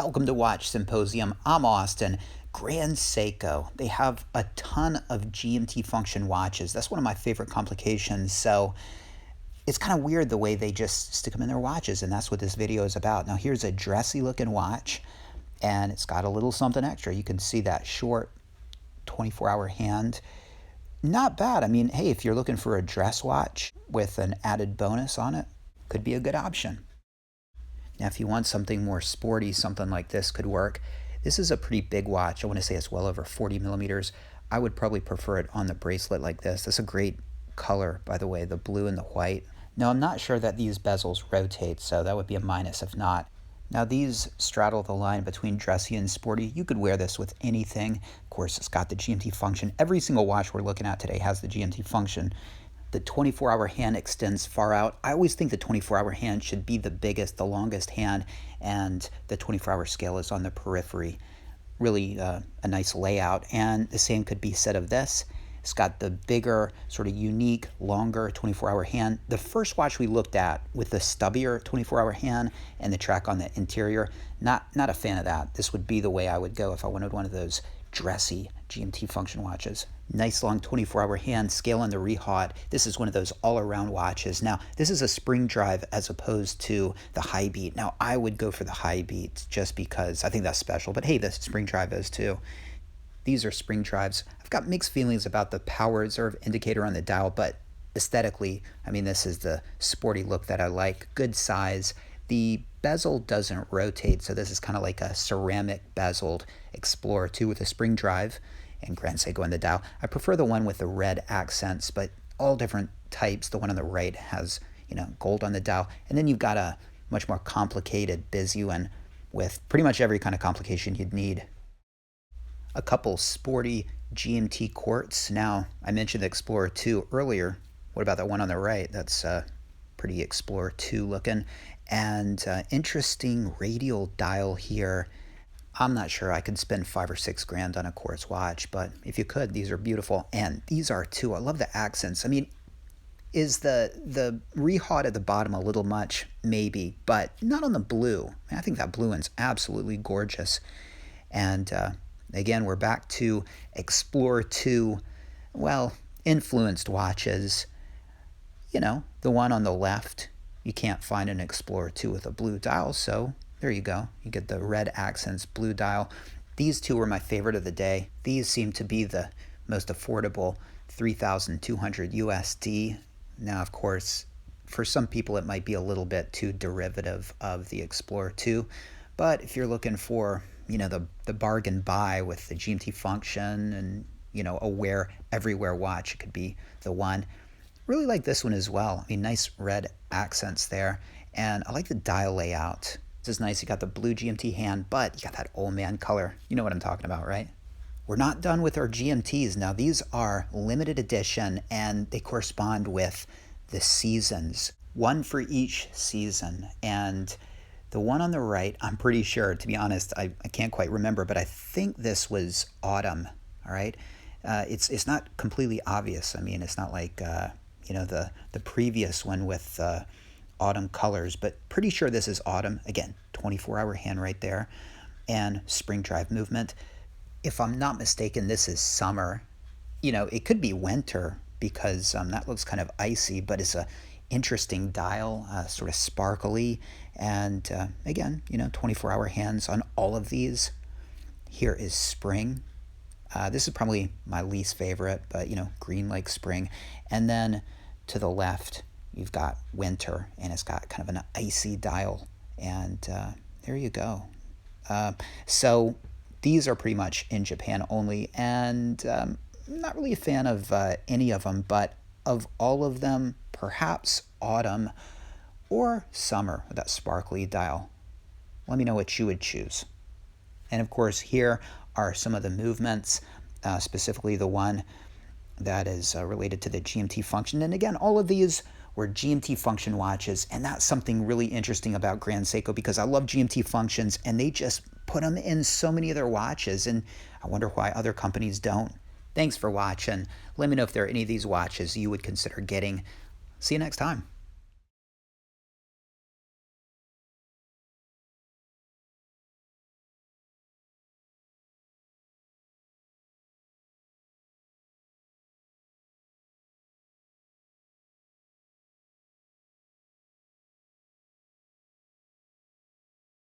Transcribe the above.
Welcome to Watch Symposium. I'm Austin. Grand Seiko. They have a ton of GMT function watches. That's one of my favorite complications. So it's kind of weird the way they just stick them in their watches, and that's what this video is about. Now here's a dressy looking watch, and it's got a little something extra. You can see that short 24-hour hand. Not bad. I mean, hey, if you're looking for a dress watch with an added bonus on it, could be a good option. Now, if you want something more sporty, something like this could work. This is a pretty big watch. I want to say it's well over 40 millimeters. I would probably prefer it on the bracelet like this. That's a great color, by the way, the blue and the white. Now, I'm not sure that these bezels rotate, so that would be a minus if not. Now, these straddle the line between dressy and sporty. You could wear this with anything. Of course, it's got the GMT function. Every single watch we're looking at today has the GMT function. The 24-hour hand extends far out. I always think the 24-hour hand should be the biggest, the longest hand, and the 24-hour scale is on the periphery. Really a nice layout, and the same could be said of this. It's got the bigger, sort of unique, longer 24-hour hand. The first watch we looked at with the stubbier 24-hour hand and the track on the interior, not a fan of that. This would be the way I would go if I wanted one of those dressy GMT function watches. Nice long 24-hour hand, scale on the rehaut. This is one of those all-around watches. Now, this is a spring drive as opposed to the high beat. Now, I would go for the high beat just because I think that's special, but hey, the spring drive is too. These are spring drives. I've got mixed feelings about the power reserve indicator on the dial, but aesthetically, I mean, this is the sporty look that I like. Good size. The bezel doesn't rotate, so this is kind of like a ceramic bezeled Explorer 2 with a spring drive and Grand Seiko on the dial. I prefer the one with the red accents, but all different types. The one on the right has, gold on the dial. And then you've got a much more complicated Bizuan with pretty much every kind of complication you'd need. A couple sporty GMT quartz. Now, I mentioned the Explorer 2 earlier. What about that one on the right? That's pretty Explorer 2 looking. And interesting radial dial here. I'm not sure I could spend $5 or $6 grand on a quartz watch, but if you could, these are beautiful. And these are too. I love the accents. I mean, is the rehaut at the bottom a little much? Maybe, but not on the blue. I think that blue one's absolutely gorgeous. And again, we're back to Explorer 2, well, influenced watches. The one on the left, you can't find an Explorer 2 with a blue dial, so there you go. You get the red accents, blue dial. These two were my favorite of the day. These seem to be the most affordable, $3,200 USD. Now, of course, for some people, it might be a little bit too derivative of the Explorer 2, but if you're looking for, the bargain buy with the GMT function and, a wear everywhere watch, it could be the one. Really like this one as well. I mean, nice red accents there, and I like the dial layout. This is nice. You got the blue GMT hand, but you got that old man color. You know what I'm talking about, right? We're not done with our GMTs. Now, these are limited edition, and they correspond with the seasons. One for each season. And the one on the right, I'm pretty sure, to be honest, I can't quite remember, but I think this was autumn, all right? It's not completely obvious. I mean, it's not like, the previous one with autumn colors, but pretty sure this is autumn. Again, 24-hour hand right there, and spring drive movement. If I'm not mistaken, this is summer. It could be winter because that looks kind of icy, but it's a interesting dial, sort of sparkly, and again, 24-hour hands on all of these. Here is spring. This is probably my least favorite, but green like spring. And then to the left, you've got winter, and it's got kind of an icy dial, and there you go. So these are pretty much in Japan only, and not really a fan of any of them, but of all of them, perhaps autumn or summer with that sparkly dial. Let me know what you would choose. And of course, here are some of the movements, specifically the one that is related to the GMT function. And again, all of these were GMT function watches, and that's something really interesting about Grand Seiko because I love GMT functions, and they just put them in so many of their watches, and I wonder why other companies don't. Thanks for watching. Let me know if there are any of these watches you would consider getting. See you next time.